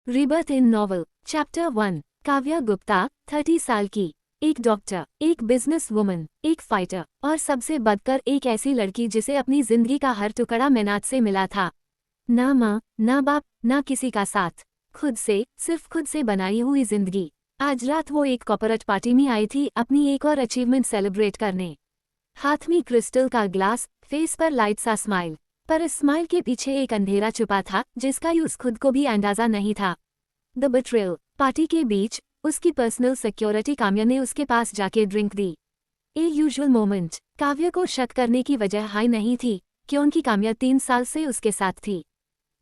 Rebirth इन novel chapter 1। Kavya Gupta 30 साल की, एक डॉक्टर, एक बिजनेस वुमन, एक फाइटर और सबसे बढ़कर एक ऐसी लड़की जिसे अपनी जिंदगी का हर टुकड़ा मेहनत से मिला था। ना माँ, ना बाप, ना किसी का साथ, खुद से, सिर्फ खुद से बनाई हुई जिंदगी। आज रात वो एक कॉर्पोरेट पार्टी में आई थी अपनी एक और अचीवमेंट सेलिब्रेट करने। हाथ में क्रिस्टल का ग्लास, फेस पर लाइट सा स्माइल, पर इस स्माइल के पीछे एक अंधेरा छुपा था जिसका यूज खुद को भी अंदाजा नहीं था। The betrayal. पार्टी के बीच उसकी पर्सनल सिक्योरिटी काम्या ने उसके पास जाके ड्रिंक दी। ए यूजुअल मोमेंट। काव्या को शक करने की वजह हाई नहीं थी क्योंकि काम्या 3 साल से उसके साथ थी,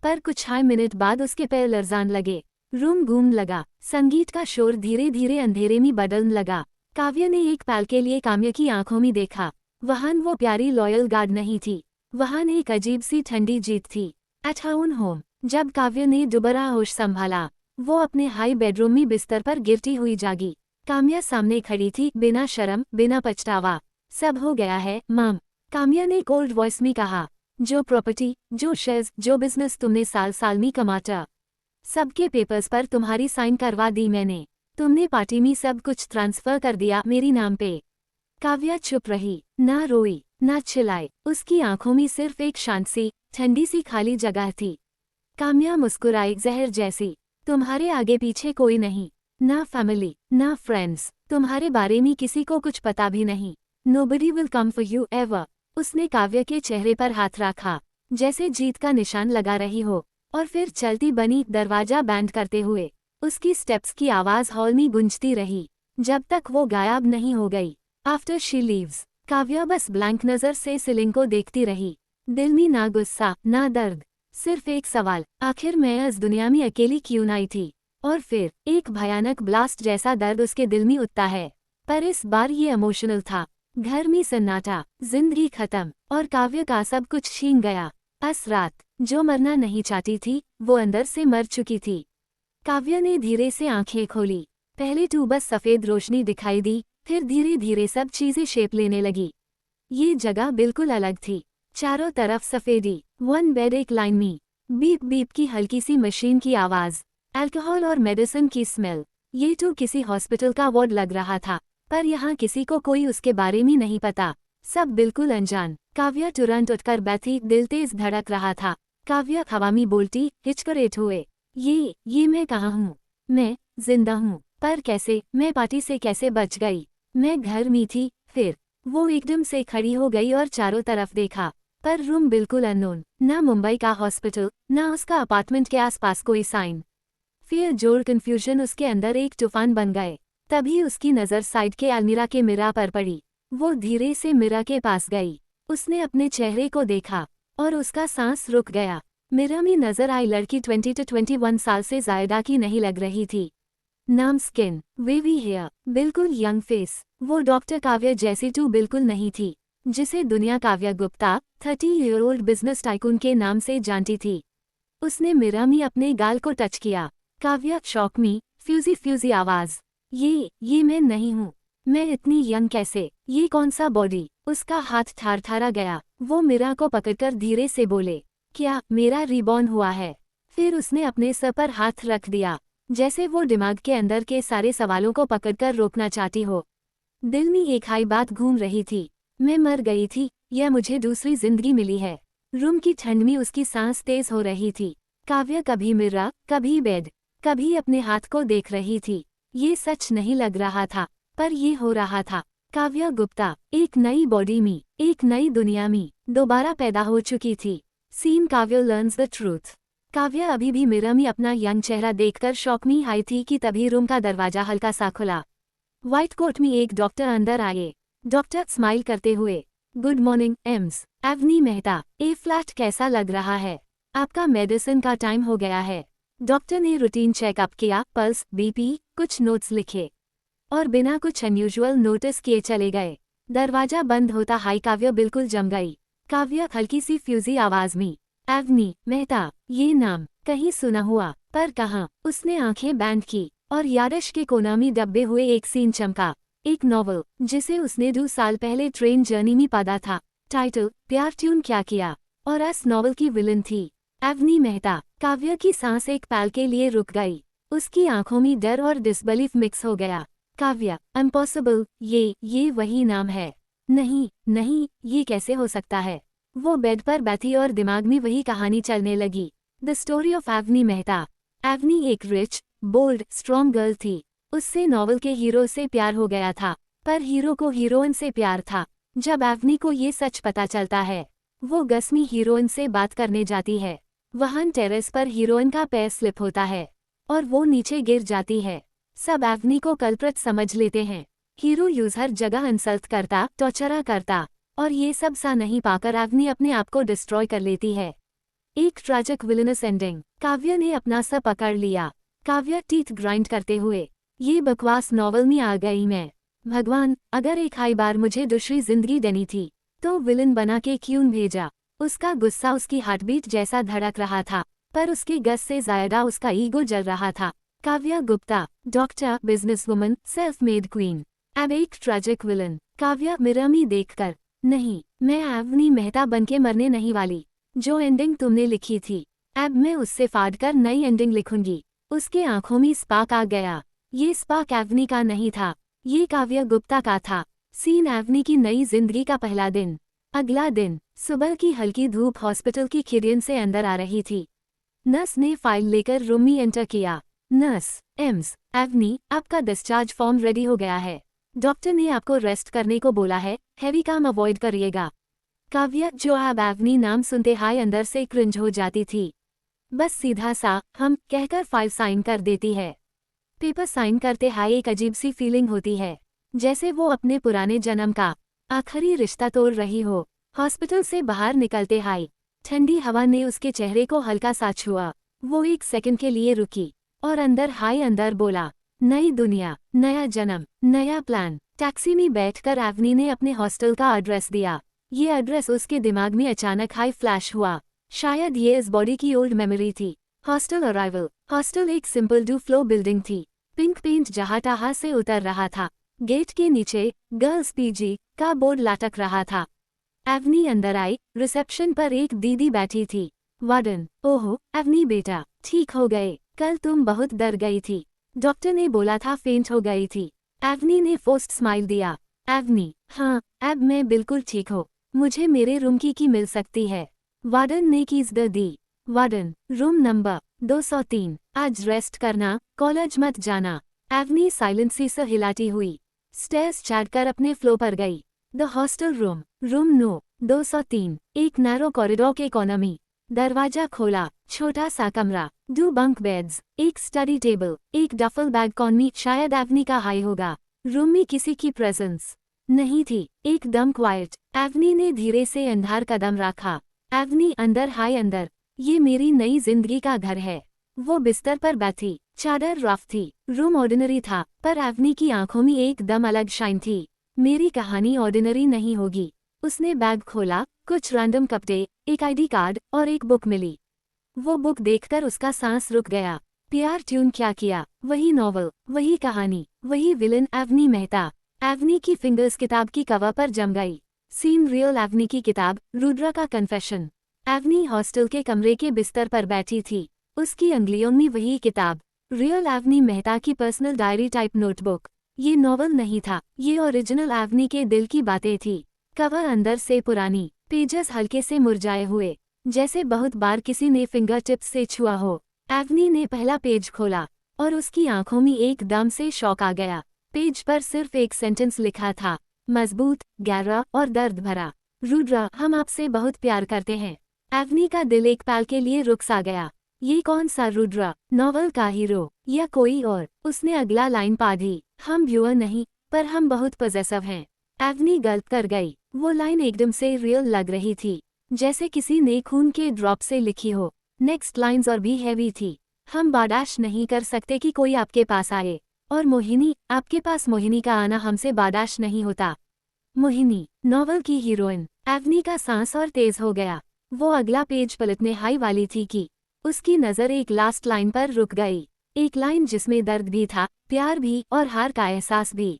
पर कुछ हाई मिनट बाद उसके पैर लरजान लगे। रूम गूंज लगा, संगीत का शोर धीरे धीरे अंधेरे में बदलने लगा। काव्या ने एक पल के लिए काम्या की आंखों में देखा। वहां वो प्यारी लॉयल गार्ड नहीं थी, वहां एक अजीब सी ठंडी जीत थी। At her own home. जब काव्या ने दोबारा होश संभाला, वो अपने हाई बेडरूम में बिस्तर पर गिरती हुई जागी। काम्या सामने खड़ी थी, बिना शर्म, बिना पछतावा। सब हो गया है माम, काम्या ने कोल्ड वॉइस में कहा। जो प्रॉपर्टी, जो शेयर्स, जो बिजनेस तुमने साल साल में कमाता, सबके पेपर्स पर तुम्हारी साइन करवा दी मैंने। तुमने पार्टी में सब कुछ ट्रांसफर कर दिया मेरी नाम पे। काव्या चुप रही, ना रोई, ना चिल्लाई। उसकी आंखों में सिर्फ एक शांत सी, ठंडी सी खाली जगह थी। काम्या मुस्कुराई, जहर जैसी। तुम्हारे आगे पीछे कोई नहीं, ना फैमिली, ना फ्रेंड्स, तुम्हारे बारे में किसी को कुछ पता भी नहीं। Nobody will come for you ever. उसने काव्या के चेहरे पर हाथ रखा, जैसे जीत का निशान लगा रही हो, और फिर चलती बनी, दरवाजा बैंड करते हुए। उसकी स्टेप्स की आवाज हॉल में गूंजती रही जब तक वो गायब नहीं हो गई। आफ्टर शी लीव्स, काव्या बस ब्लैंक नजर से सीलिंग को देखती रही। दिल में ना गुस्सा, ना दर्द, सिर्फ एक सवाल, आखिर मैं इस दुनिया में अकेली क्यों आई थी। और फिर एक भयानक ब्लास्ट जैसा दर्द उसके दिल में उठता है, पर इस बार ये इमोशनल था। घर में सन्नाटा, जिंदगी खत्म, और काव्य का सब कुछ छीन गया। इस रात जो मरना नहीं चाहती थी वो अंदर से मर चुकी थी। काव्य ने धीरे से आंखें खोली। पहले तो बस सफेद रोशनी दिखाई दी, फिर धीरे धीरे सब चीजें शेप लेने लगी। ये जगह बिल्कुल अलग थी, चारों तरफ सफेदी, वन बेड, एक लाइन में, बीप बीप की हल्की सी मशीन की आवाज, अल्कोहल और मेडिसिन की स्मेल। ये तो किसी हॉस्पिटल का वार्ड लग रहा था, पर यहाँ किसी को कोई उसके बारे में नहीं पता, सब बिल्कुल अनजान। काव्या तुरंत उठकर बैठी, दिल तेज धड़क रहा था। काव्या हवा में बोलती, हिचकिचाते हुए, ये मैं कहाँ हूँ? मैं जिंदा हूँ, पर कैसे? मैं पार्टी से कैसे बच गई? मैं घर में थी। फिर वो एकदम से खड़ी हो गई और चारों तरफ देखा, पर रूम बिल्कुल अननोन, ना मुंबई का हॉस्पिटल, ना उसका अपार्टमेंट के आसपास कोई साइन। फिर जोर कंफ्यूजन उसके अंदर एक तूफान बन गए। तभी उसकी नज़र साइड के अलमीरा के मिरर पर पड़ी। वो धीरे से मिरर के पास गई, उसने अपने चेहरे को देखा और उसका सांस रुक गया। मिरर में नजर आई लड़की 20 से 21 साल से ज्यादा की नहीं लग रही थी। नाम स्किन, वेवी हेयर, बिल्कुल यंग फेस। वो डॉक्टर काव्या जैसी तो बिल्कुल नहीं थी जिसे दुनिया Kavya Gupta 30-year-old business tycoon के नाम से जानती थी। उसने मिरर में अपने गाल को टच किया। काव्या शॉक में, फ्यूजी फ्यूजी आवाज, ये मैं नहीं हूँ। मैं इतनी यंग कैसे? ये कौन सा बॉडी? उसका हाथ ठार गया। वो मिरर को पकड़कर धीरे से बोले, क्या मेरा रीबॉर्न हुआ है? फिर उसने अपने सर पर हाथ रख दिया, जैसे वो दिमाग के अंदर के सारे सवालों को पकड़कर रोकना चाहती हो। दिल में एक हाई बात घूम रही थी, मैं मर गई थी या मुझे दूसरी जिंदगी मिली है। रूम की ठंड में उसकी सांस तेज हो रही थी। काव्या कभी मिरर, कभी बेड, कभी अपने हाथ को देख रही थी। ये सच नहीं लग रहा था, पर ये हो रहा था। काव्या गुप्ता एक नई बॉडी में, एक नई दुनिया में दोबारा पैदा हो चुकी थी। Scene Kavya learns the truth. Kavya अभी भी मिरर में अपना यंग चेहरा देखकर शॉक में आई थी कि तभी रूम का दरवाजा हल्का सा खुला। व्हाइट कोट में एक डॉक्टर अंदर आए। डॉक्टर स्माइल करते हुए, गुड मॉर्निंग एम्स एवनी मेहता, ए फ्लैट कैसा लग रहा है? आपका मेडिसिन का टाइम हो गया है। डॉक्टर ने रूटीन चेकअप किया, पल्स, बीपी, कुछ नोट्स लिखे और बिना कुछ अनयूजुअल नोटिस किए चले गए। दरवाजा बंद होता हाई काव्या बिल्कुल जम गई। काव्या हल्की सी फ्यूजी आवाज में, एवनी मेहता, ये नाम कहीं सुना हुआ, पर कहाँ? उसने आंखें बैंड की और यादश के कोना में दबे हुए एक सीन चमका। एक नॉवल जिसे उसने 2 साल पहले ट्रेन जर्नी में पढ़ा था। टाइटल, प्यार ट्यून क्या किया, और इस नॉवल की विलन थी एवनी मेहता। काव्या की सांस एक पल के लिए रुक गई। उसकी आंखों में डर और डिसबिलीफ मिक्स हो गया। काव्या, इम्पॉसिबल, ये वही नाम है। नहीं नहीं, ये कैसे हो सकता है। वो बेड पर बैठी और दिमाग में वही कहानी चलने लगी। The story of Avni Mehta. Avni एक रिच, बोल्ड, स्ट्रॉन्ग गर्ल थी। उससे नॉवल के हीरो से प्यार हो गया था, पर हीरो को हीरोइन से प्यार था। जब एवनी को ये सच पता चलता है, वो गस्मी हीरोइन से बात करने जाती है। वहां टेरेस पर हीरोइन का पैर स्लिप होता है और वो नीचे गिर जाती है। सब एवनी को कल्प्रिट समझ लेते हैं। हीरो यूज हर जगह इंसल्ट करता, टॉर्चर करता, और ये सब सा नहीं पाकर एवनी अपने आप को डिस्ट्रॉय कर लेती है। एक ट्रैजिक विलनस एंडिंग। काव्या ने अपना सा पकड़ लिया। काव्या टीथ ग्राइंड करते हुए, ये बकवास नॉवल में आ गई मैं। भगवान, अगर एक हाई बार मुझे दूसरी जिंदगी देनी थी तो विलन बना के क्यों भेजा। उसका गुस्सा उसकी हार्टबीट जैसा धड़क रहा था, पर उसके गस से ज्यादा उसका ईगो जल रहा था। Kavya Gupta, doctor, businesswoman, self made queen, अब एक ट्रैजिक विलन। काव्या मिरर में देखकर, नहीं, मैं एवनी मेहता बनके मरने नहीं वाली। जो एंडिंग तुमने लिखी थी, अब मैं उससे फाड़कर नई एंडिंग लिखूंगी। उसके आंखों में स्पार्क आ गया। ये स्पार्क एवनी का नहीं था, ये काव्या गुप्ता का था। सीन एवनी की नई जिंदगी का पहला दिन। अगला दिन, सुबह की हल्की धूप हॉस्पिटल की खिड़की से अंदर आ रही थी। नर्स ने फाइल लेकर रूम में एंटर किया। नर्स, एम्स, एवनी, आपका डिस्चार्ज फॉर्म रेडी हो गया है। डॉक्टर ने आपको रेस्ट करने को बोला है, हैवी काम अवॉइड करिएगा। काव्या, जो अब एवनी नाम सुनते हाय अंदर से क्रिंज हो जाती थी, बस सीधा सा हम कहकर फाइल साइन कर देती है। पेपर साइन करते हाय एक अजीब सी फीलिंग होती है, जैसे वो अपने पुराने जन्म का आखिरी रिश्ता तोड़ रही हो। हॉस्पिटल से बाहर निकलते हाय ठंडी हवा ने उसके चेहरे को हल्का सा छुआ। वो एक सेकंड के लिए रुकी और अंदर बोला, नई दुनिया, नया जन्म, नया प्लान। टैक्सी में बैठकर एवनी ने अपने हॉस्टल का एड्रेस दिया। ये एड्रेस उसके दिमाग में अचानक हाई फ्लैश हुआ। शायद ये इस बॉडी की ओल्ड मेमोरी थी। Hostel arrival. हॉस्टल एक सिंपल 2 फ्लोर बिल्डिंग थी। पिंक पेंट जहाँ तहाँ से उतर रहा था। गेट के नीचे गर्ल्स पीजी का बोर्ड लटक रहा था। एवनी अंदर आई। रिसेप्शन पर एक दीदी बैठी थी। वार्डन, ओहो एवनी बेटा, ठीक हो गए। कल तुम बहुत डर गई थी, डॉक्टर ने बोला था फेंट हो गई थी। एवनी ने फोर्स्ड स्माइल दिया। एवनी, हाँ, अब मैं बिल्कुल ठीक हूँ। मुझे मेरे रूम की मिल सकती है। वार्डन ने कीज दी। Warden, room number 203। आज रेस्ट करना, कॉलेज मत जाना। एवनी साइलेंसी से हिलाती हुई स्टेयर्स चढ़कर अपने फ्लोर पर गई। The hostel room, room no 203। एक नैरो कॉरिडोर के कोने में। दरवाजा खोला। छोटा सा कमरा, 2 बंक बेड्स, एक स्टडी टेबल, एक डफल बैग कॉन शायद एवनी का हाई होगा। रूम में किसी की प्रेजेंस नहीं थी, एकदम क्वाइट। एवनी ने धीरे से अंधार कदम रखा। एवनी अंदर, हाय अंदर, ये मेरी नई जिंदगी का घर है। वो बिस्तर पर बैठी। चादर रफ थी। रूम ऑर्डिनरी था, पर एवनी की आंखों में एकदम अलग शाइन थी। मेरी कहानी ऑर्डिनरी नहीं होगी। उसने बैग खोला। कुछ रैंडम कपड़े, एक आईडी कार्ड और एक बुक मिली। वो बुक देखकर उसका सांस रुक गया। प्यार ट्यून क्या किया, वही नॉवल, वही कहानी, वही विलन एवनी मेहता। एवनी की फिंगर्स किताब की कवर पर जम गई। सीन रियल एवनी की किताब, रुद्रा का कन्फेशन। एवनी हॉस्टल के कमरे के बिस्तर पर बैठी थी। उसकी अंगुलियों में वही किताब, रियल एवनी मेहता की पर्सनल डायरी टाइप नोटबुक। ये नॉवल नहीं था, ये ओरिजिनल एवनी के दिल की बातें थी। कवर अंदर से पुरानी, पेजेस हल्के से मुरझाए हुए, जैसे बहुत बार किसी ने फिंगर टिप्स से छुआ हो। एवनी ने पहला पेज खोला और उसकी आंखों में एकदम से शॉक आ गया। पेज पर सिर्फ एक सेंटेंस लिखा था, मजबूत, गहरा और दर्द भरा। रुद्रा, हम आपसे बहुत प्यार करते हैं। एवनी का दिल एक पल के लिए रुक सा गया। ये कौन सा रुद्रा, नॉवल का हीरो या कोई और? उसने अगला लाइन पढ़ी, हम व्यूअर नहीं, पर हम बहुत पॉजेसिव हैं। एवनी गल्प कर गई। वो लाइन एकदम से रियल लग रही थी, जैसे किसी ने खून के ड्रॉप से लिखी हो। नेक्स्ट लाइन्स और भी हैवी थी। हम बर्दाश्त नहीं कर सकते कि कोई आपके पास आए, और मोहिनी, आपके पास मोहिनी का आना हमसे बर्दाश्त नहीं होता। मोहिनी, नॉवल की हीरोइन। एवनी का सांस और तेज हो गया। वो अगला पेज पलटने हाई वाली थी कि उसकी नज़र एक लास्ट लाइन पर रुक गई। एक लाइन जिसमें दर्द भी था, प्यार भी और हार का एहसास भी।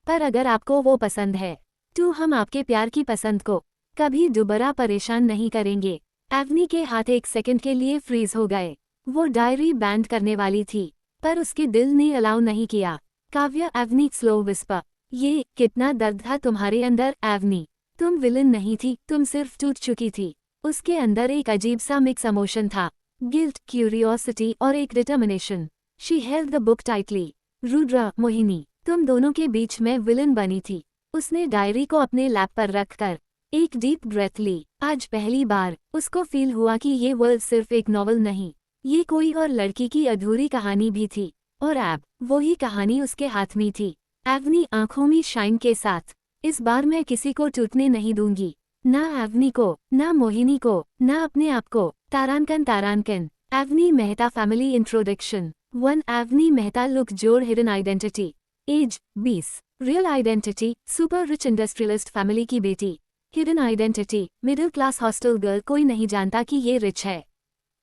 पर अगर आपको वो पसंद है तो हम आपके प्यार की पसंद को कभी दोबारा परेशान नहीं करेंगे। एवनी के हाथ एक सेकंड के लिए फ्रीज हो गए। वो डायरी बैंड करने वाली थी, पर उसके दिल ने अलाउ नहीं किया। काव्या एवनी स्लो विस्पर, ये कितना दर्द था तुम्हारे अंदर एवनी। तुम विलन नहीं थी, तुम सिर्फ टूट चुकी थी। उसके अंदर एक अजीब सा मिक्स इमोशन था, गिल्ट, क्यूरियोसिटी और एक determination. She held the book tightly. Rudra, Mohini, तुम दोनों के बीच में विलन बनी थी। उसने डायरी को अपने लैप पर रखकर एक डीप ब्रेथ ली। आज पहली बार उसको फील हुआ कि ये वर्ल्ड सिर्फ एक नॉवल नहीं, ये कोई और लड़की की अधूरी कहानी भी थी। और अब वही कहानी उसके हाथ में थी, एवनी आंखों में शाइन के साथ। इस बार मैं किसी को टूटने नहीं दूंगी, ना एवनी को, ना मोहिनी को, ना अपने आप को। तारांकन। Avni Mehta family introduction 1। Avni Mehta look जोर hidden identity. Age 20। Real identity super rich industrialist family की बेटी। Hidden identity middle class hostel girl, कोई नहीं जानता कि ये रिच है।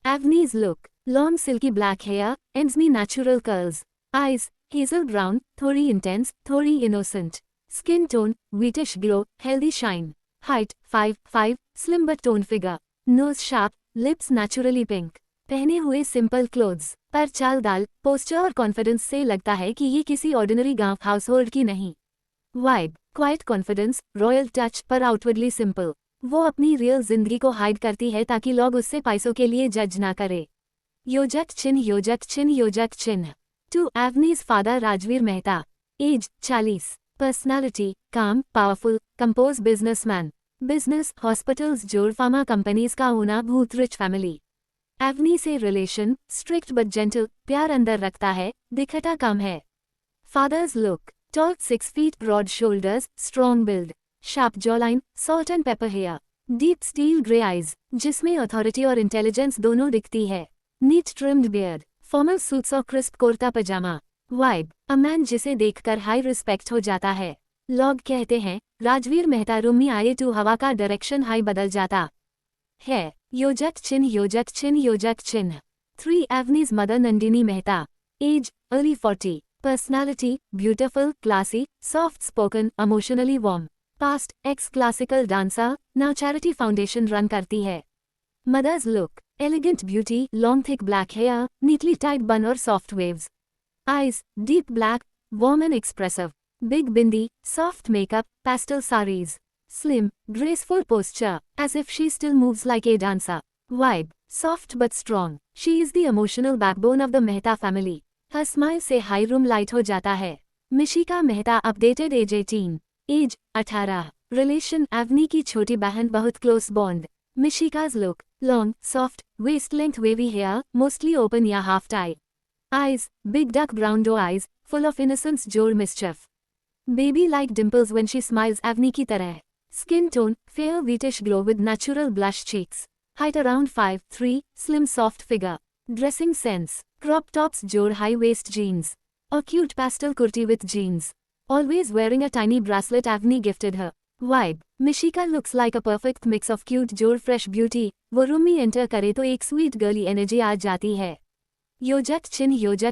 Avni's look long silky black hair, ends में natural curls. Eyes hazel brown, थोड़ी इंटेंस, थोड़ी innocent. Skin tone wheatish glow, healthy shine. Height 5'5", slim but tone figure. Nose sharp, lips naturally pink. पहने हुए सिंपल क्लोथ्स, पर चालडाल, posture और confidence से लगता है कि ये किसी ऑर्डिनरी गांव हाउसहोल्ड की नहीं। Vibe quite confidence, royal touch, पर आउटवर्डली सिंपल। वो अपनी रियल जिंदगी को हाइड करती है ताकि लोग उससे पैसों के लिए जज ना करे। योजक चिन्ह 2। Avni's father Rajveer Mehta. Age 40। Personality calm, powerful, composed businessman. Business hospitals जोर फार्मा कंपनीज का ओनर, भूत रिच फैमिली। एवनी से रिलेशन स्ट्रिक्ट बट जेंटल, प्यार अंदर रखता है, दिखता कम है। Father's look tall 6 feet, broad shoulders, strong build, sharp jawline, salt and pepper hair, deep steel grey eyes जिसमें अथॉरिटी और इंटेलिजेंस दोनों दिखती है। Neat trimmed beard, formal suits और crisp kurta pyjama. Vibe a man जिसे देखकर हाई रिस्पेक्ट हो जाता है। लोग कहते हैं राजवीर मेहता रूम में आए तो हवा का डायरेक्शन हाई बदल जाता है। योजक चिन्ह 3। Avni's mother Nandini Mehta. Age early 40। Personality beautiful, classy, soft spoken, emotionally warm. Past ex classical dancer, now charity foundation run करती है। Mother's look elegant beauty, long thick black hair, neatly tight bun और soft waves. Eyes deep black, warm and expressive. Big bindi, soft makeup, pastel sarees. Slim, graceful posture, as if she still moves like a dancer. Vibe, soft but strong. She is the emotional backbone of the Mehta family. Her smile से हाई room light हो जाता है। Mishika Mehta updated age 18। Age 18। Relation Avni की छोटी बहन, बहुत close bond. Mishika's look long, soft, waist length, wavy hair, mostly open या half tie. Eyes big duck brown doe eyes, full of innocence, जोर mischief. Baby like dimples when she smiles, Avni की तरह। Skin tone fair wheatish glow with natural blush cheeks. Height around 5'3", slim soft figure. Dressing sense crop tops, जोर high waist jeans, और cute pastel kurti with jeans. Always wearing a tiny bracelet Avni gifted her. Vibe Mishika looks like a perfect mix of cute जोर fresh beauty. वो room में enter करे तो एक sweet girly energy आ जाती है। योजक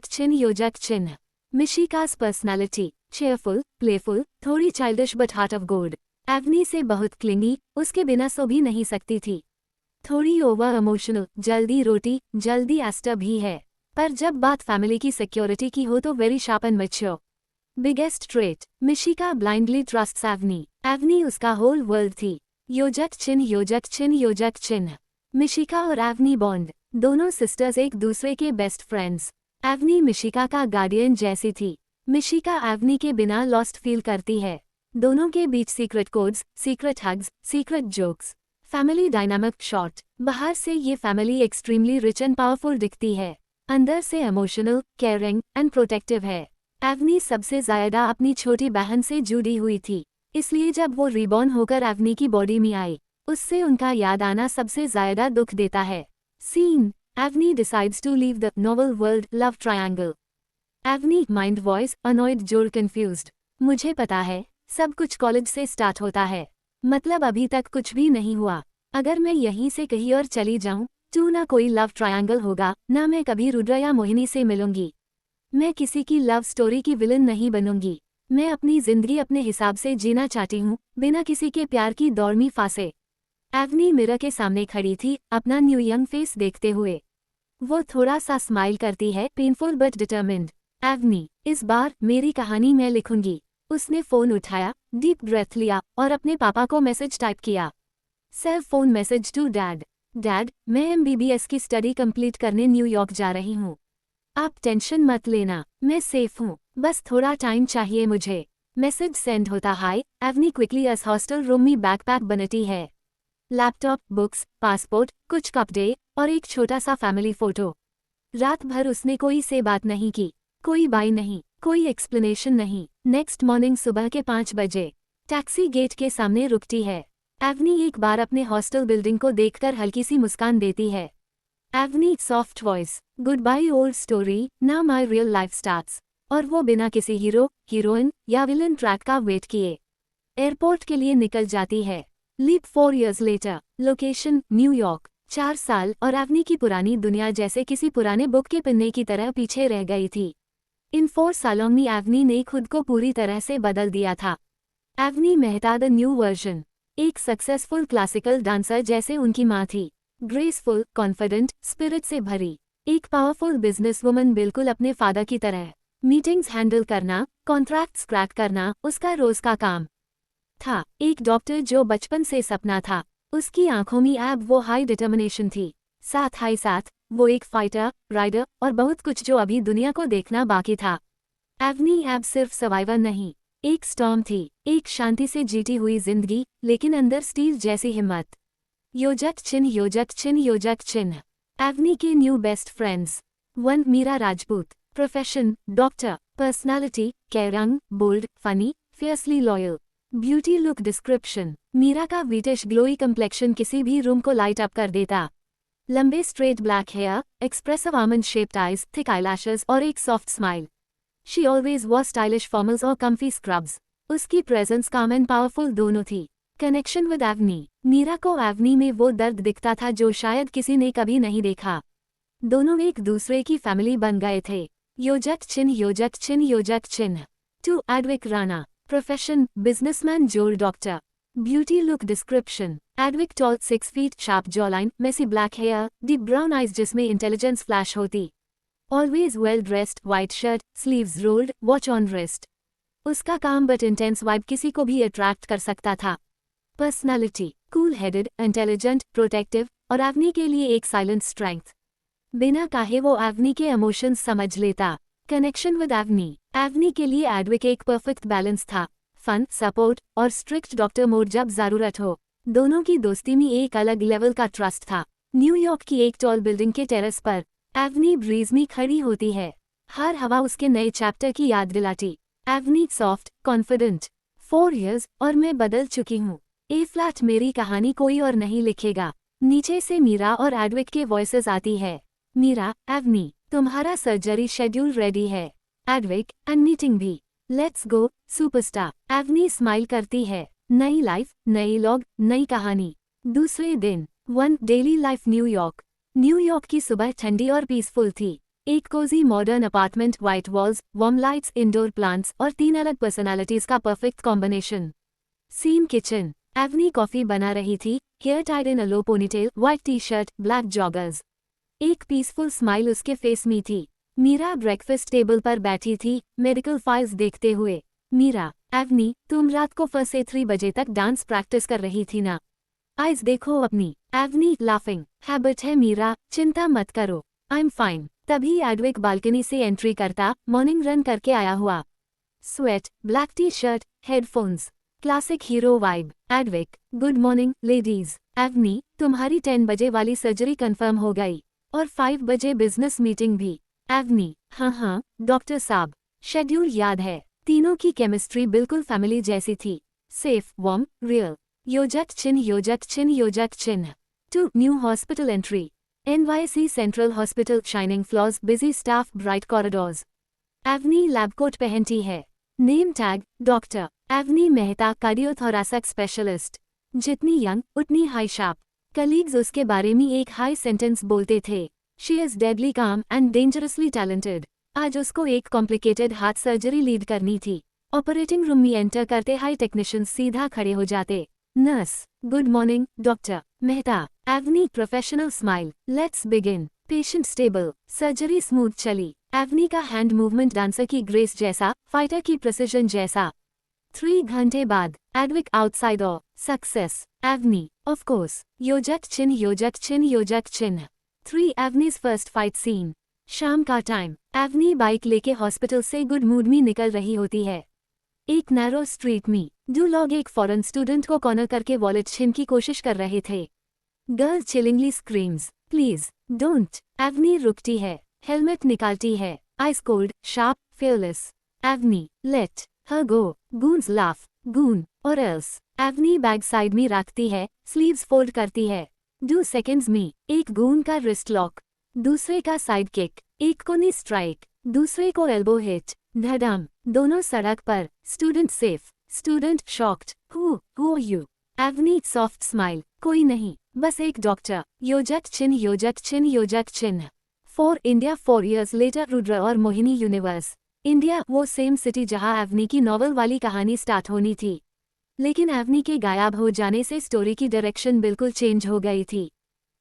चिन्ह मिशिका's पर्सनालिटी cheerful, playful, थोड़ी childish but heart of gold. Avni से बहुत क्लिंगी, उसके बिना सो भी नहीं सकती थी। थोड़ी ओवर इमोशनल, जल्दी रोटी जल्दी एस्टर भी है, पर जब बात फैमिली की सिक्योरिटी की हो तो very sharp and mature. Biggest trait Mishika blindly trusts Avni. Avni उसका होल वर्ल्ड थी। योजक चिन्ह मिशिका और एवनी बॉन्ड, दोनों सिस्टर्स एक दूसरे के बेस्ट फ्रेंड्स। एवनी मिशिका का गार्डियन जैसी थी। मिशिका एवनी के बिना लॉस्ट फील करती है। दोनों के बीच secret codes, secret hugs, secret jokes. Family dynamic short, बाहर से ये family extremely rich and powerful दिखती है, अंदर से इमोशनल, केयरिंग एंड प्रोटेक्टिव है। एवनी सबसे ज्यादा अपनी छोटी बहन से जुड़ी हुई थी, इसलिए जब वो रिबॉर्न होकर एवनी की बॉडी में आई, उससे उनका याद आना सबसे ज्यादा दुख देता है। Scene Avni decides to leave the novel world love triangle. Avni mind voice annoyed जोर कंफ्यूज्ड। मुझे पता है सब कुछ कॉलेज से स्टार्ट होता है, मतलब अभी तक कुछ भी नहीं हुआ। अगर मैं यहीं से कहीं और चली जाऊं तो ना कोई लव ट्रायंगल होगा, ना मैं कभी रुद्र या मोहिनी से मिलूंगी। मैं किसी की लव स्टोरी की विलन नहीं बनूंगी। मैं अपनी जिंदगी अपने हिसाब से जीना चाहती हूँ, बिना किसी के प्यार की दौड़ में फांसे। एवनी मिरर के सामने खड़ी थी, अपना न्यू यंग फेस देखते हुए। वो थोड़ा सा स्माइल करती है, पेनफुल बट डिटर्मिन्ड। एवनी, इस बार मेरी कहानी मैं लिखूंगी। उसने फोन उठाया, डीप ब्रेथ लिया और अपने पापा को मैसेज टाइप किया। Cell phone message to dad. Dad, मैं MBBS की स्टडी कंप्लीट करने न्यूयॉर्क जा रही हूँ। आप टेंशन मत लेना, मैं सेफ हूँ, बस थोड़ा टाइम चाहिए मुझे। मैसेज सेंड होता, हाय एवनी क्विकली अस हॉस्टल रूम में बैकपैक बनती है। लैपटॉप, बुक्स, पासपोर्ट, कुछ कपड़े और एक छोटा सा फैमिली फोटो। रात भर उसने कोई से बात नहीं की, कोई बाय नहीं, कोई एक्सप्लेनेशन नहीं। नेक्स्ट मॉर्निंग सुबह के 5 बजे टैक्सी गेट के सामने रुकती है। एवनी एक बार अपने हॉस्टल बिल्डिंग को देखकर हल्की सी मुस्कान देती है। Avni soft voice, goodbye old story, now my real life starts. और वो बिना किसी हीरो, हीरोइन या विलन ट्रैक का वेट किए एयरपोर्ट के लिए निकल जाती है। Leap 4 years later, location New York. 4 साल और एवनी की पुरानी दुनिया जैसे किसी पुराने बुक के पन्ने की तरह पीछे रह गई थी। इन 4 सालों में एवनी ने खुद को पूरी तरह से बदल दिया था। एवनी मेहता द न्यू वर्जन, एक सक्सेसफुल क्लासिकल डांसर जैसे उनकी माँ थी। ग्रेसफुल, कॉन्फिडेंट, स्पिरिट से भरी, एक पावरफुल बिजनेस वुमन बिल्कुल अपने फादर की तरह। मीटिंग्स हैंडल करना, कॉन्ट्रैक्ट्स क्रैक करना उसका रोज का काम था। एक डॉक्टर जो बचपन से सपना था, उसकी आंखों में अब वो हाई डिटर्मिनेशन थी। साथ वो एक फाइटर, राइडर और बहुत कुछ जो अभी दुनिया को देखना बाकी था। एवनी अब सिर्फ सर्वाइवर नहीं, एक स्टॉर्म थी, एक शांति से जीती हुई जिंदगी, लेकिन अंदर स्टील जैसी हिम्मत। योजक चिन्ह, योजक चिन्ह, योजक चिन्ह। एवनी के new best friends. 1 Meera Rajput, profession doctor, personality caring, bold, funny, fiercely loyal. Beauty look description, Meera का ब्रिटिश ग्लोई कम्प्लेक्शन किसी भी रूम को लाइट अप कर देता। लंबे straight black hair, expressive almond shaped eyes, thick eyelashes और एक soft smile. She always was stylish formals और कम्फी स्क्रब्स। उसकी प्रेजेंस काम एंड पावरफुल दोनों थी। कनेक्शन विद एवनी, मीरा को एवनी में वो दर्द दिखता था जो शायद किसी ने कभी नहीं देखा। दोनों एक दूसरे की फैमिली बन गए थे। योजक चिन्ह, योजक चिन्ह, योजक चिन्ह। 2 एडविक राणा, प्रोफेशन बिजनेसमैन जोल doctor. Beauty look description, Advik tall, 6 feet, sharp jawline, messy black hair, deep brown eyes जिसमें इंटेलिजेंस फ्लैश होती। Always well dressed, white shirt, sleeves rolled, watch on wrist. उसका काम बट इंटेंस वाइब किसी को भी attract कर सकता था। Personality cool headed, intelligent, protective और एवनी के लिए एक साइलेंट स्ट्रेंथ। बिना कहे वो एवनी के इमोशंस समझ लेता। कनेक्शन विद एवनी, एवनी के लिए एडविक एक परफेक्ट बैलेंस था। फन, सपोर्ट और स्ट्रिक्ट डॉक्टर मोड जब जरूरत हो। दोनों की दोस्ती में एक अलग लेवल का ट्रस्ट था। न्यूयॉर्क की एक टॉल बिल्डिंग के टेरेस पर एवनी ब्रीज में खड़ी होती है। हर हवा उसके नए चैप्टर की याद दिलाती। एवनी सॉफ्ट, कॉन्फिडेंट। 4 years और मैं बदल चुकी हूँ। ए फ्लैट, मेरी कहानी कोई और नहीं लिखेगा। नीचे से मीरा और एडविक के वॉइसेस आती है। मीरा, एवनी, तुम्हारा सर्जरी शेड्यूल रेडी है। एडविक, एंड मीटिंग भी। Let's go superstar. Avni smile करती है। नई लाइफ, नई लॉग, नई कहानी। दूसरे दिन 1 डेली लाइफ न्यूयॉर्क। न्यूयॉर्क की सुबह ठंडी और पीसफुल थी। एक cosy modern apartment, white walls, warm lights, indoor plants और 3 अलग पर्सनालिटीज का perfect combination. Scene kitchen, Avni coffee बना रही थी, hair tied in a low ponytail, white T shirt, black joggers. एक पीसफुल स्माइल उसके फेस में थी। मीरा ब्रेकफास्ट टेबल पर बैठी थी, मेडिकल फाइल्स देखते हुए। मीरा, एवनी, तुम रात को 1 से 3 बजे तक डांस प्रैक्टिस कर रही थी ना? आइज देखो अपनी। एवनी लाफिंग, हैबिट है मीरा, चिंता मत करो, आई एम फाइन। तभी एडविक बालकनी से एंट्री करता, मॉर्निंग रन करके आया हुआ। Sweat, black T shirt, headphones, classic hero vibe. Advik, good morning ladies. Avni, तुम्हारी 10 बजे वाली सर्जरी कंफर्म हो गई और 5 बजे बिजनेस मीटिंग भी। एवनी, हाँ डॉक्टर साहब, शेड्यूल याद है। तीनों की केमिस्ट्री बिल्कुल फैमिली जैसी थी। Safe, warm, real. योजक चिन्ह, योजक चिन्ह, योजक चिन्ह। 2 new hospital entry. NYC central hospital, shining floors, busy staff, bright corridors. Avni lab coat पहनती है। Name tag, doctor Avni Mehta, cardiothoracic specialist. जितनी यंग उतनी हाई शार्प। कलीग्स उसके बारे में एक हाई सेंटेंस बोलते थे। She is deadly calm and dangerously talented. आज उसको एक कॉम्प्लिकेटेड हार्ट सर्जरी लीड करनी थी। ऑपरेटिंग रूम में एंटर करते हाई टेक्नीशियंस सीधा खड़े हो जाते। Nurse, good morning doctor Mehta. Avni professional smile, let's begin. Patient stable, surgery smooth चली। एवनी का हैंड मूवमेंट डांसर की ग्रेस जैसा, फाइटर की प्रिसिजन जैसा। 3 घंटे बाद, एडविक आउटसाइड और सक्सेस। एवनी, ऑफ कोर्स, योजक चिन्ह योजक चिन्ह योजक चिन्ह। 3 एवनीज फर्स्ट फाइट सीन। शाम का टाइम, एवनी बाइक लेके हॉस्पिटल से गुड मूड में निकल रही होती है। एक नैरो स्ट्रीट में दो लोग एक फॉरेन स्टूडेंट को कॉर्नर करके वॉलेट छीन की कोशिश कर रहे थे। Girl chillingly screams, please don't. Avni रुकती है, हेलमेट निकालती है, ice cold, sharp, fearless. Avni, let her go. Goons laugh, goon और एल्स। एवनी बैग साइड में रखती है, स्लीव्स फोल्ड करती है। 2 सेकेंड्स में एक गून का रिस्ट लॉक, दूसरे का साइड किक, एक को नी स्ट्राइक, दूसरे को एल्बो हिट। धड़ाम, दोनों सड़क पर। Student safe, student shocked. Who you? Avni soft smile, कोई नहीं, बस एक डॉक्टर। योजक चिन्ह योजक चिन्ह योजक चिन्ह। 4 इंडिया 4 years later रुद्र और मोहिनी यूनिवर्स। इंडिया, वो सेम सिटी जहां एवनी की नॉवल वाली कहानी स्टार्ट होनी थी। लेकिन एवनी के गायब हो जाने से स्टोरी की डायरेक्शन बिल्कुल चेंज हो गई थी।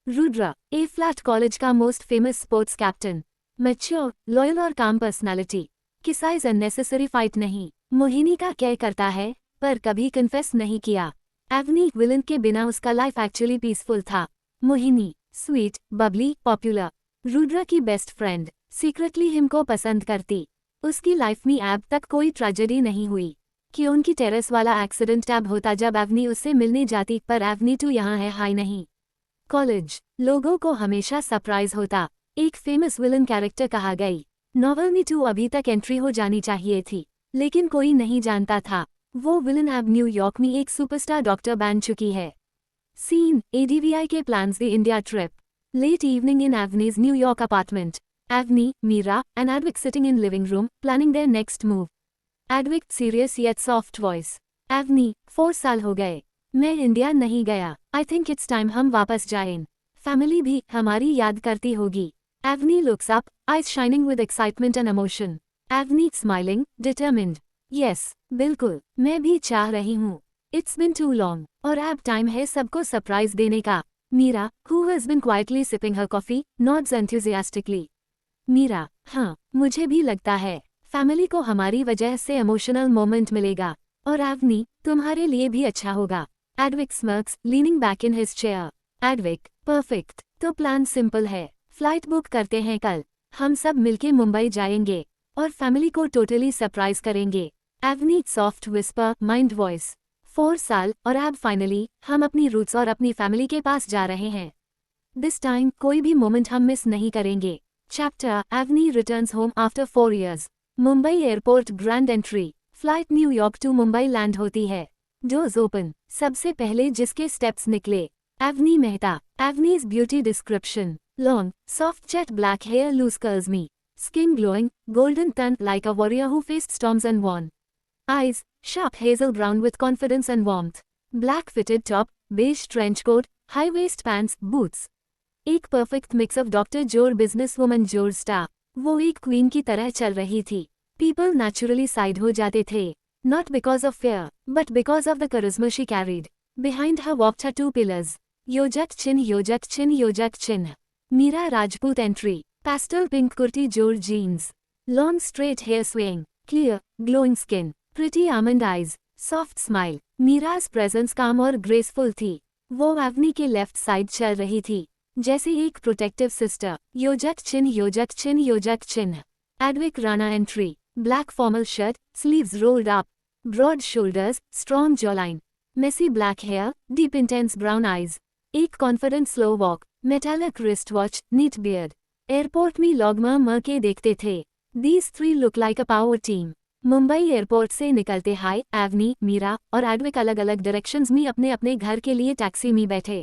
रुद्र, ए फ्लैट कॉलेज का most famous sports captain, mature, loyal और काम पर्सनालिटी। किसाइज अननेसेसरी फाइट नहीं। मोहिनी का क्या करता है, पर कभी कन्फेस नहीं किया। एवनी, विलन के बिना उसका लाइफ एक्चुअली पीसफुल था। Mohini, sweet, bubbly, popular. Rudra की बेस्ट फ्रेंड, सीक्रेटली हिम को पसंद करती। उसकी लाइफ में अब तक कोई ट्रेजेडी नहीं हुई कि उनकी टेरेस वाला एक्सीडेंट अब होता जब एवनी उससे मिलने जाती, पर एवनी टू यहाँ है हाई नहीं। कॉलेज, लोगों को हमेशा सरप्राइज होता। एक फेमस विलन कैरेक्टर कहा गई। नॉवल में टू अभी तक एंट्री हो जानी चाहिए थी, लेकिन कोई नहीं जानता था वो विलन अब न्यूयॉर्क में एक सुपरस्टार डॉक्टर बन चुकी है। सीन, एडीवीआई के plans the India trip. Late evening in Avni's New York apartment. Avni, Meera and Advik sitting in living room planning their next move. Advik serious yet soft voice. Avni, 4 साल हो गए, मैं इंडिया नहीं गया। आई थिंक इट्स टाइम हम वापस जाएं। फैमिली भी हमारी याद करती होगी। Avni looks up, eyes shining with excitement and emotion. Avni smiling, determined. Yes, बिल्कुल, मैं भी चाह रही हूँ। इट्स बिन टू लॉन्ग, और अब टाइम है सबको सरप्राइज देने का। Meera, who has been quietly sipping her coffee, nods enthusiastically. Meera, हाँ, मुझे भी लगता है फैमिली को हमारी वजह से इमोशनल मोमेंट मिलेगा, और एवनी, तुम्हारे लिए भी अच्छा होगा। Advik smirks, leaning back in his chair. Advik, perfect, तो प्लान सिंपल है, फ्लाइट बुक करते हैं कल, हम सब मिलके मुंबई जाएंगे और फैमिली को टोटली सरप्राइज करेंगे। एवनी सॉफ्ट विस्पर, माइंड वॉइस। 4 साल और अब फाइनली हम अपनी रूट्स और अपनी फैमिली के पास जा रहे हैं। दिस टाइम कोई भी मोमेंट हम मिस नहीं करेंगे। Chapter, Avni returns home after 4 years। Mumbai airport grand entry. Flight New York to Mumbai land होती है। डोर्स ओपन, सबसे पहले जिसके स्टेप्स निकले, Avni Mehta. Avni's beauty description, long, soft jet black hair, loose curls मी, skin glowing, golden tanned like a warrior who faced storms and won. Eyes, sharp hazel brown with confidence and warmth. Black fitted top, beige trench coat, high waist pants, boots. एक perfect mix of doctor जोर business woman जोर star. वो एक queen की तरह चल रही थी। पीपल नेचुरली साइड हो जाते थे, not because of fair but because of the charisma she carried. Behind her walked her 2 pillars। योजक चिन्ह योजक चिन्ह योजक चिन्ह। Meera Rajput entry. Pastel pink kurti jor jeans. Long straight hair swaying. Clear, glowing skin. Pretty almond eyes. Soft smile. Mira's presence calm और graceful थी। वो एवनी के लेफ्ट साइड चल रही थी, जैसे एक प्रोटेक्टिव सिस्टर। योजक चिन्ह योजक चिन्ह योजक चिन्ह। Edvik Rana entry. Black formal shirt, sleeves rolled up. Broad shoulders, strong jawline. Messy black hair, deep intense brown eyes. एक confident slow walk. Metallic wristwatch, neat beard. Airport में लोग म के देखते थे। These 3 look like a power team। Mumbai airport से निकलते high, एवनी, Meera और एडविक अलग अलग डायरेक्शंस में अपने अपने घर के लिए टैक्सी में बैठे।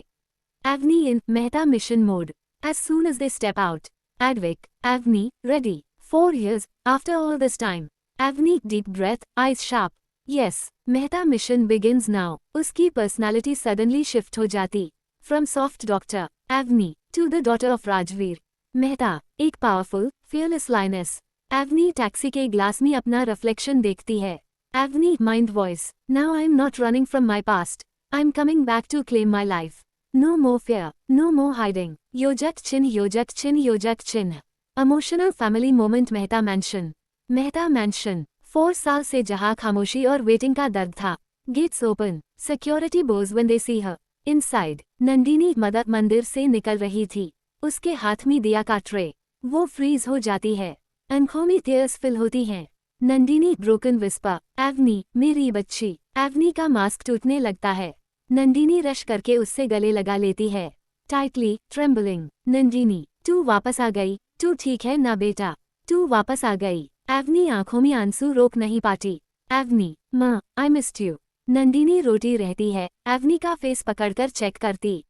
Avni in Mehta mission mode. As soon as they step out, Advik, Avni, ready. 4 years, after all this time. Avni, deep breath, eyes sharp. Yes, Mehta mission begins now. उसकी personality suddenly shift हो जाती। From soft doctor, Avni, to the daughter of Rajveer. Mehta, एक powerful, fearless lioness। Avni taxi के glass में अपना reflection देखती है। Avni mind voice, now I am not running from my past, I am coming back to claim my life. No more fear, no more hiding. Yojak chin, Yojak chin, Yojak chin. Emotional family moment Mehta mention. Mehta mention. 4 साल से जहाँ खामोशी और waiting का दर्द था. Gates open. Security bows when they see her. Inside. Nandini mother मंदिर से निकल रही थी. उसके हाथ में दिया का ट्रे. वो फ्रीज हो जाती है. आंखों में टीयर्स फिल होती हैं. Nandini broken whisper. एवनी मेरी बच्ची. एवनी का मास्क टूटने लगता है. नंदिनी रश करके उससे गले लगा लेती है. Tightly trembling. नंदिनी तू वापस आ गई. तू ठीक है ना बेटा. तू वापस आ गई. एवनी आंखों में आंसू रोक नहीं पाती. एवनी माँ आई मिस्ड यू. नंदिनी रोती रहती है. एवनी का फेस पकड़कर चेक करती,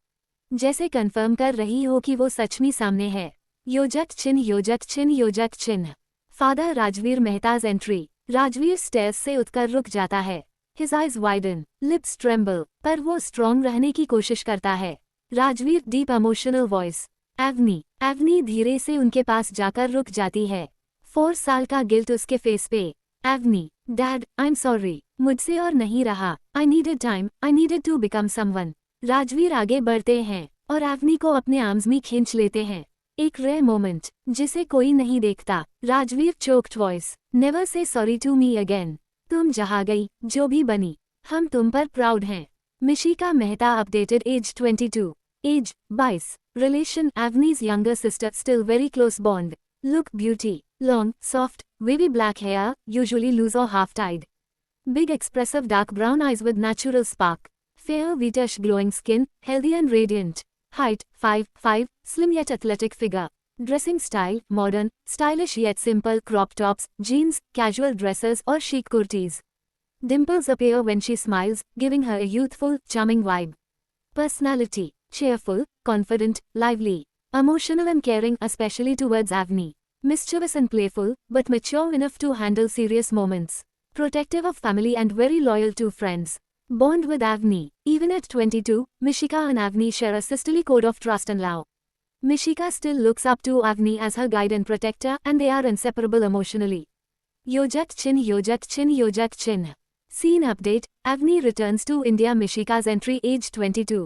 जैसे कंफर्म कर रही हो कि वो सच में सामने है. योजक चिन्ह, योजक चिन्ह, योजक चिन्ह. Father Rajveer Mehta's entry. Rajveer stairs से उठकर रुक जाता है. His eyes widen, lips tremble, पर वो स्ट्रॉन्ग रहने की कोशिश करता है. Rajveer deep emotional voice. Avni. Avni धीरे से उनके पास जाकर रुक जाती है. 4 साल का गिल्ट उसके फेस पे. Avni dad I am sorry. मुझसे और नहीं रहा. I needed time. I needed to become someone. Rajveer आगे बढ़ते हैं और एवनी को अपने आर्म्स में खींच लेते हैं. एक रेयर मोमेंट जिसे कोई नहीं देखता. Rajveer choked voice. Never say sorry to me again. तुम जहाँ गई, जो भी बनी, हम तुम पर प्राउड हैं. Mishika Mehta updated age 22. Age 22. Relation Avni's younger sister still very close bond. Look beauty. Long soft wavy black hair usually loose और half tied. Big expressive dark brown eyes with natural spark. Fair whitish glowing skin, healthy and radiant. Height 5'5", slim yet athletic figure. Dressing style modern, stylish yet simple crop tops, jeans, casual dresses or chic kurtis. Dimples appear when she smiles, giving her a youthful, charming vibe. Personality cheerful, confident, lively. Emotional and caring especially towards Avni. Mischievous and playful, but mature enough to handle serious moments. Protective of family and very loyal to friends. Bond with Avni. Even at 22, Mishika and Avni share a sisterly code of trust and love. Mishika still looks up to Avni as her guide and protector, and they are inseparable emotionally. Yojak chin, Yojak chin, Yojak chin. Scene update. Avni returns to India. Mishika's entry age 22.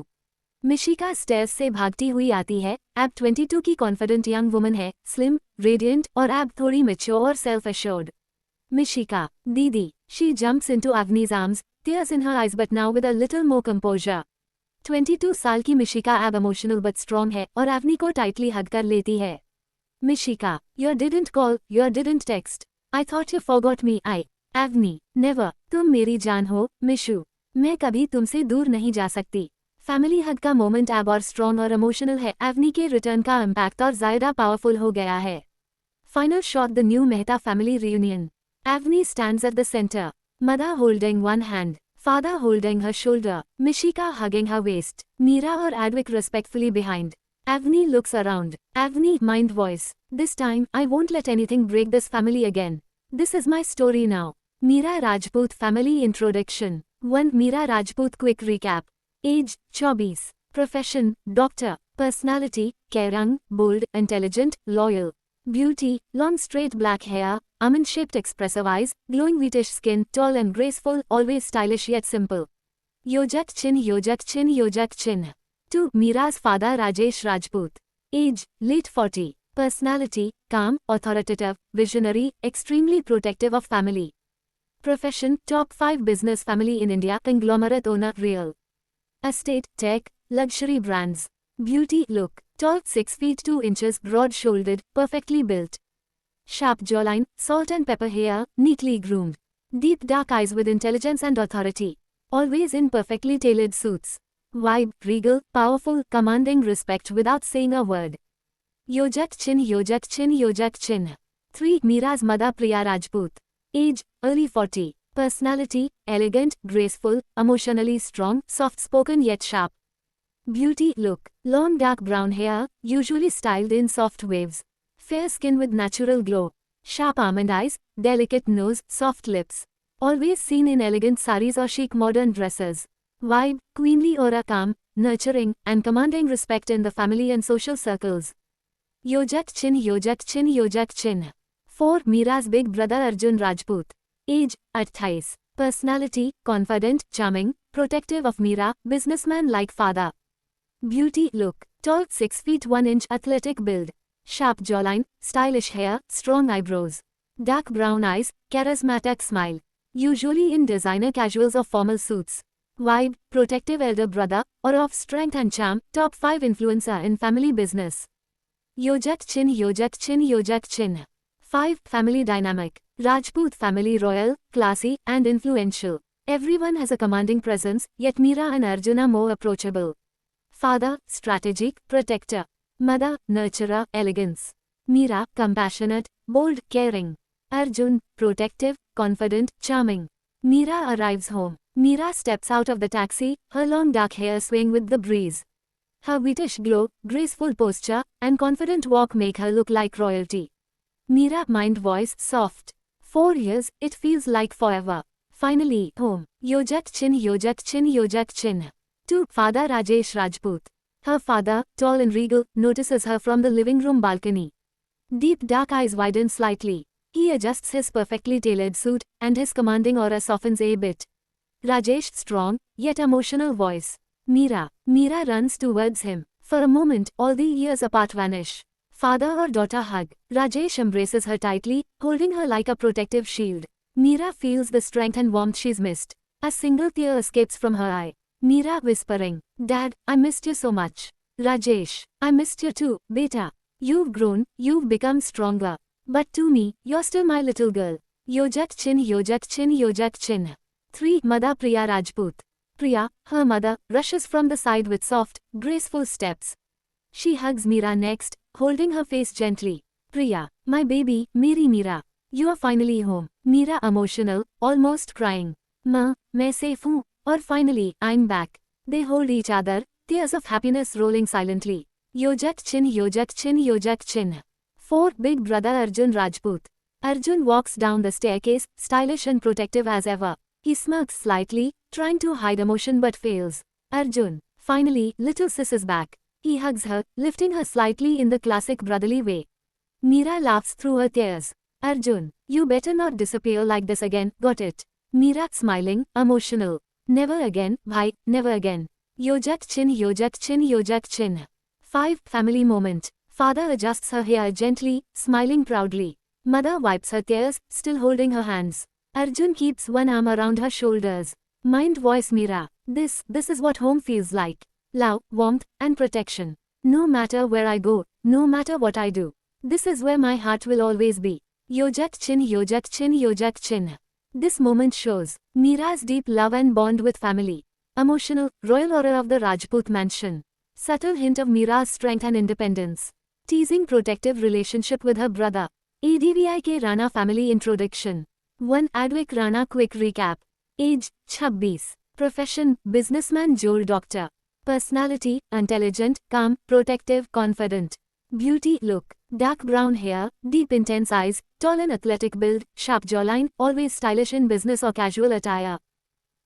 Mishika stairs से भागती हुई आती है. Ab 22 की confident young woman है, slim, radiant और ab थोड़ी mature और self-assured. Mishika, Didi. She jumps into Avni's arms, tears in her eyes but now with a little more composure. 22 साल की Mishika ab emotional but strong है और Avni को tightly hug कर लेती है. Mishika, you didn't call, you didn't text. I thought you forgot me. Avni, never. तुम मेरी जान हो, मिशु. मैं कभी तुमसे दूर नहीं जा सकती. फैमिली हग का मोमेंट ab और स्ट्रॉन्ग और इमोशनल है. Avni के रिटर्न का इम्पैक्ट और ज़्यादा पावरफुल हो गया है. Final shot. The new Mehta family reunion. Avni stands at the center. Mother holding one hand, father holding her shoulder, Mishika hugging her waist, Meera or Advik respectfully behind. Avni looks around. Avni mind voice. This time, I won't let anything break this family again. This is my story now. Meera Rajput family introduction. 1. Meera Rajput quick recap. Age 24. Profession doctor. Personality caring, bold, intelligent, loyal. Beauty long straight black hair, almond-shaped expressive eyes, glowing wheatish skin, tall and graceful, always stylish yet simple. Yojak chin, Yojak chin, Yojak chin. 2. Meera's father Rajesh Rajput. Age late 40. Personality calm, authoritative, visionary, extremely protective of family. Profession top 5 business family in India, conglomerate owner real estate, tech, luxury brands. Beauty look tall 6 feet 2 inches, broad-shouldered, perfectly built. Sharp jawline, salt and pepper hair, neatly groomed. Deep dark eyes with intelligence and authority. Always in perfectly tailored suits. Vibe, regal, powerful, commanding respect without saying a word. Yojak chin, Yojak chin, Yojak chin. 3. Meera's mother Priya Rajput. Age, early 40. Personality, elegant, graceful, emotionally strong, soft-spoken yet sharp. Beauty look, long dark brown hair, usually styled in soft waves. Fair skin with natural glow. Sharp almond eyes, delicate nose, soft lips. Always seen in elegant saris or chic modern dresses. Vibe, queenly aura, calm, nurturing, and commanding respect in the family and social circles. Yojak chin, Yojak chin, Yojak chin. 4. Meera's big brother Arjun Rajput. Age 28. Personality, confident, charming, protective of Meera, businessman like father. Beauty look. Tall 6 feet 1 inch athletic build. Sharp jawline, stylish hair, strong eyebrows. Dark brown eyes, charismatic smile. Usually in designer casuals or formal suits. Vibe, protective elder brother, or of strength and charm, top 5 influencer in family business. Yojat chin, Yojat chin, Yojat chin. 5. Family dynamic. Rajput family royal, classy, and influential. Everyone has a commanding presence, yet Meera and Arjun are more approachable. Father, strategic, protector. Mother, nurturer, elegance. Meera, compassionate, bold, caring. Arjun, protective, confident, charming. Meera arrives home. Meera steps out of the taxi, her long dark hair swaying with the breeze. Her wheatish glow, graceful posture, and confident walk make her look like royalty. Meera mind voice soft. 4 years, it feels like forever. Finally, home. Yojat chin, Yojat chin, Yojat chin. 2. Father Rajesh Rajput. Her father, tall and regal, notices her from the living room balcony. Deep dark eyes widen slightly. He adjusts his perfectly tailored suit, and his commanding aura softens a bit. Rajesh strong, yet emotional voice. Meera runs towards him. For a moment, all the years apart vanish. Father or daughter hug. Rajesh embraces her tightly, holding her like a protective shield. Meera feels the strength and warmth she's missed. A single tear escapes from her eye. Meera whispering, Dad, I missed you so much. Rajesh, I missed you too, beta. You've grown, you've become stronger. But to me, you're still my little girl. Yojat chin, Yojat chin, Yojat chin. 3. Mother Priya Rajput. Priya, her mother, rushes from the side with soft, graceful steps. She hugs Meera next, holding her face gently. Priya, my baby, Meri Meera. You are finally home. Meera emotional, almost crying. Ma, main safe hoon. Or finally, I'm back. They hold each other, tears of happiness rolling silently. Yojat chin, Yojat chin, Yojat chin. 4. Big brother Arjun Rajput. Arjun walks down the staircase, stylish and protective as ever. He smirks slightly, trying to hide emotion but fails. Arjun. Finally, little sis is back. He hugs her, lifting her slightly in the classic brotherly way. Meera laughs through her tears. Arjun, you better not disappear like this again, got it? Meera smiling, emotional. Never again, bhai, never again. Yojat chin, Yojat chin, Yojat chin. 5. Family moment. Father adjusts her hair gently, smiling proudly. Mother wipes her tears, still holding her hands. Arjun keeps one arm around her shoulders. Mind voice Meera. This is what home feels like. Love, warmth, and protection. No matter where I go, no matter what I do. This is where my heart will always be. Yojat chin, Yojat chin, Yojat chin. This moment shows Meera's deep love and bond with family. Emotional, royal aura of the Rajput mansion. Subtle hint of Meera's strength and independence. Teasing protective relationship with her brother. ADVIK Rana family introduction. 1. Advik Rana quick recap. Age, 26. Profession, businessman Joel doctor. Personality, intelligent, calm, protective, confident. Beauty look. Dark brown hair, deep intense eyes, tall and athletic build, sharp jawline, always stylish in business or casual attire.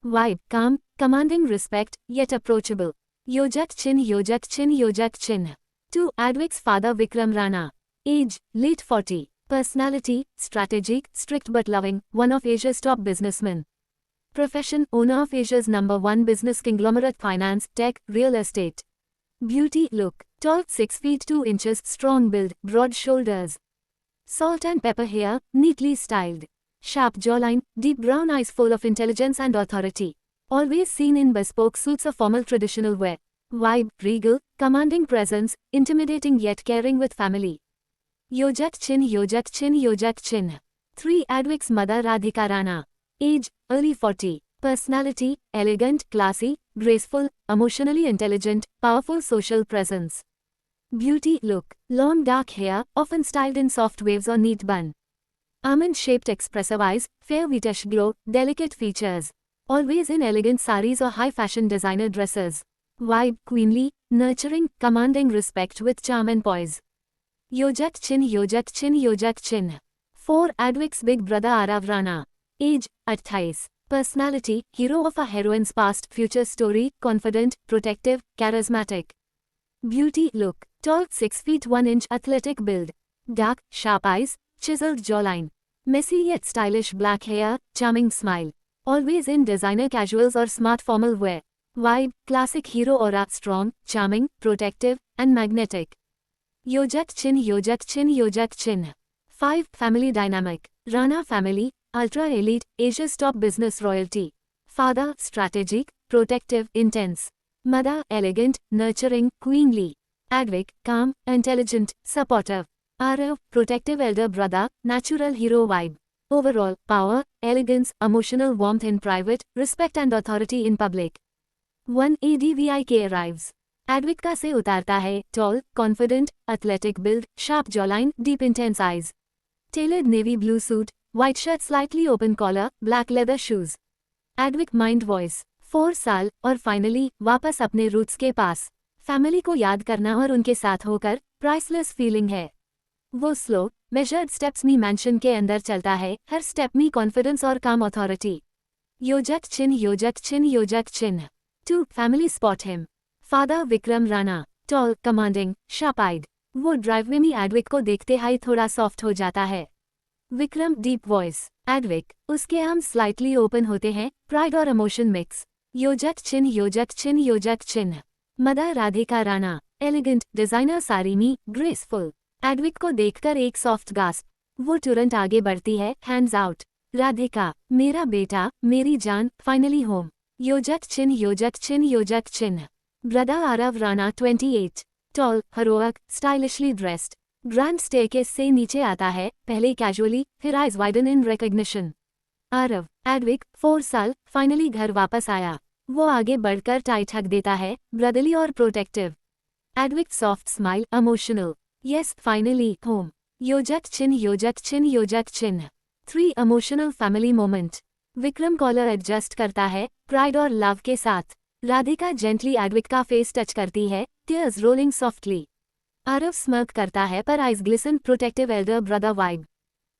Vibe, calm, commanding respect, yet approachable. Yojat chin, Yojat chin, Yojat chin. 2. Advik's father Vikram Rana. Age, late 40. Personality, strategic, strict but loving, one of Asia's top businessmen. Profession, owner of Asia's #1 business conglomerate finance, tech, real estate. Beauty look. Tall 6 feet 2 inches, strong build, broad shoulders. Salt and pepper hair, neatly styled. Sharp jawline, deep brown eyes full of intelligence and authority. Always seen in bespoke suits or formal traditional wear. Vibe, regal, commanding presence, intimidating yet caring with family. Yojat chin, Yojat chin, Yojat chin. 3. Advik's mother Radhika Rana. Age, early 40. Personality, elegant, classy, graceful, emotionally intelligent, powerful social presence. Beauty look. Long dark hair, often styled in soft waves or neat bun. Almond-shaped expressive eyes, fair wheatish glow, delicate features. Always in elegant saris or high-fashion designer dresses. Vibe, queenly, nurturing, commanding respect with charm and poise. Yojat chin, Yojat chin, Yojat chin. 4. Advik's big brother Arav Rana. Age, 28. Personality, hero of a heroine's past, future story, confident, protective, charismatic. Beauty look. Tall 6 feet 1 inch athletic build. Dark, sharp eyes, chiseled jawline. Messy yet stylish black hair, charming smile. Always in designer casuals or smart formal wear. Vibe, classic hero aura, strong, charming, protective, and magnetic. Yojak Chin, Yojak Chin, Yojak Chin. 5. Family dynamic. Rana family, ultra elite, Asia's top business royalty. Father, strategic, protective, intense. Mother, elegant, nurturing, queenly. Advik, calm, intelligent, supportive. Arav, protective elder brother, natural hero vibe. Overall, power, elegance, emotional warmth in private, respect and authority in public. 1. ADVIK arrives. Advik का से उतारता है, tall, confident, athletic build, sharp jawline, deep intense eyes. Tailored navy blue suit, white shirt slightly open collar, black leather shoes. Advik mind voice. 4 साल, और finally, वापस अपने roots के पास. Family को याद करना और उनके साथ होकर, प्राइसलेस फीलिंग है. वो स्लो, मेजर्ड स्टेप्स में मैंशन के अंदर चलता है, हर स्टेप में कॉन्फिडेंस और काम अथॉरिटी. योजक चिन, योजक चिन, योजक chin. 2. Family spot him. Father Vikram Rana, tall, commanding, sharp eyed. वो ड्राइववे में एडविक को देखते ही थोड़ा सॉफ्ट हो जाता है. Vikram deep voice. एडविक, उसके आर्म स्लाइटली ओपन होते हैं, प्राइड और इमोशन मिक्स. योजक चिन, योजक चिन, योजक chin. Mother Radhika Rana, elegant, designer sari में, ग्रेसफुल. एडविक को देखकर एक सॉफ्ट गास्प. वो तुरंत आगे बढ़ती है, हैंड्स आउट. राधिका, मेरा बेटा, मेरी जान, फाइनली होम. योजक चिन, योजक चिन, योजक chin. Brother Aarav Rana 28. Tall, heroic, stylishly dressed. Grand staircase से नीचे आता है, पहले कैजुअली, फिर eyes widen in recognition. Aarav, Advik, 4 साल, फाइनली घर वापस आया. वो आगे बढ़कर टाइट हक देता है, ब्रदरली और protective. Advik soft smile, emotional. Yes, finally, home. योजक चिन, योजक चिन, योजक चिन. 3. Emotional family moment. Vikram collar adjust करता है, प्राइड और लव के साथ. राधिका जेंटली एडविक का फेस टच करती है, tears rolling softly. Aarav smirk करता है पर eyes glisten, protective elder brother vibe.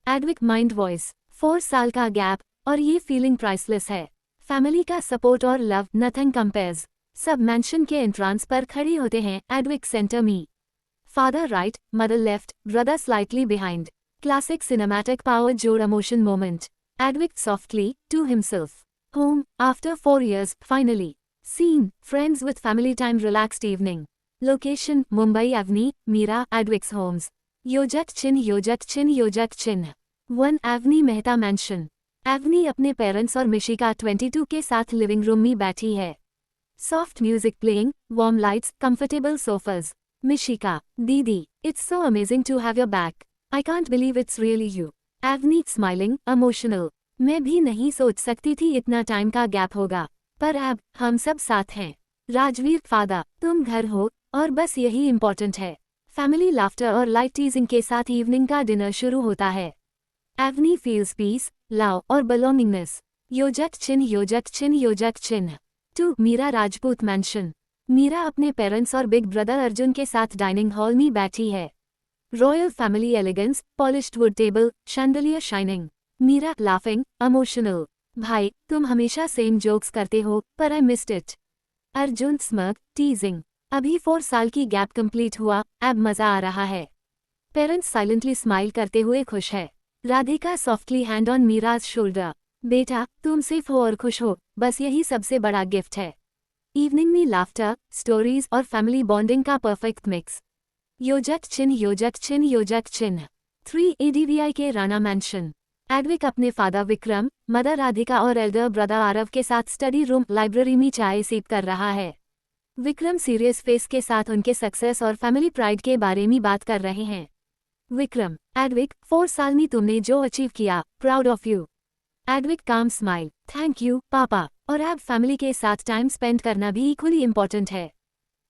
Advik mind voice. 4 साल का गैप, और ये फीलिंग प्राइसलेस है. फैमिली का सपोर्ट और लव, नथिंग कंपेयर्स. सब मैंशन के एंट्रांस पर खड़ी होते हैं, Advik centre me. Father right, mother left, brother slightly behind. Classic cinematic power जोड़ emotion moment. Advic softly, to himself. Home, after 4 years, finally. Scene, friends with family time relaxed evening. Location, Mumbai Avni, Meera, Advic's homes. Yojak Chin, Yojak Chin, Yojak Chin. 1. Avni Mehta Mansion. Avni अपने parents और मिशिका 22 के साथ living room में बैठी है. Soft music playing, warm lights, comfortable sofas. Mishika, Didi, it's so amazing to have your back. I can't believe it's really you. Avni smiling, emotional. मैं भी नहीं सोच सकती थी इतना टाइम का गैप होगा. पर अब, हम सब साथ हैं. राजवीर फादर, तुम घर हो, और बस यही इम्पोर्टेंट है. फैमिली लाफ्टर और लाइट टीजिंग के साथ इवनिंग का डिनर शुरू होता है. एवनी फील्स पीस, लव और बिलोंगिंगनेस. योजक चिन, योजक चिन, योजक चिन. 2. मीरा राजपूत मैंशन. मीरा अपने पेरेंट्स और बिग ब्रदर अर्जुन के साथ डाइनिंग हॉल में बैठी है. Royal family elegance, polished wood table, chandelier shining. Meera laughing, emotional. भाई, तुम हमेशा सेम जोक्स करते हो, पर I missed it. Arjun smirk, teasing. अभी 4 साल की गैप कंप्लीट हुआ, अब मजा आ रहा है. पेरेंट्स साइलेंटली स्माइल करते हुए खुश है. Radhika softly hand on mirage shoulder. बेटा, तुम सेफ हो और खुश हो, बस यही सबसे बड़ा गिफ्ट है. इवनिंग में लाफ्टर, स्टोरीज और फैमिली बॉन्डिंग का परफेक्ट मिक्स. योजक चिन, योजक चिन, योजक चिन. 3. ADVIK Rana mention. एडविक अपने फादर विक्रम, मदर राधिका और एल्डर ब्रदर आरव के साथ स्टडी रूम लाइब्रेरी में चाय सीप कर रहा है. विक्रम सीरियस फेस के साथ उनके सक्सेस और फैमिली प्राइड के बारे में बात कर रहे हैं. विक्रम, एडविक, 4 साल में तुमने जो अचीव किया, प्राउड ऑफ यू. एडविक काम स्माइल, थैंक यू पापा, और अब फैमिली के साथ टाइम स्पेंड करना भी इक्वली इम्पोर्टेंट है.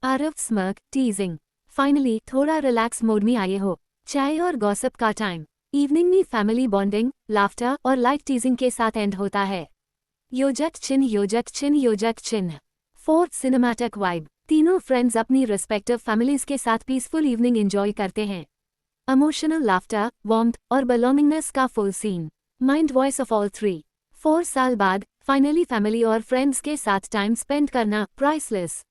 आरव स्मर्क, टीजिंग. फाइनली थोड़ा रिलैक्स मोड में आए हो. चाय और गॉसिप का टाइम. इवनिंग में फैमिली बॉन्डिंग, लाफ्टर और लाइट टीजिंग के साथ एंड होता है. योजक चिन, योजक चिन, योजक चिन. 4. Cinematic vibe. तीनों फ्रेंड्स अपनी रिस्पेक्टिव फैमिलीज के साथ पीसफुल इवनिंग एंजॉय करते हैं. इमोशनल लाफ्टर, वार्मथ और बिलोंगिंगनेस का full scene. Mind voice of all 3. 4 साल बाद फाइनली फैमिली और फ्रेंड्स के साथ टाइम स्पेंड करना प्राइसलेस.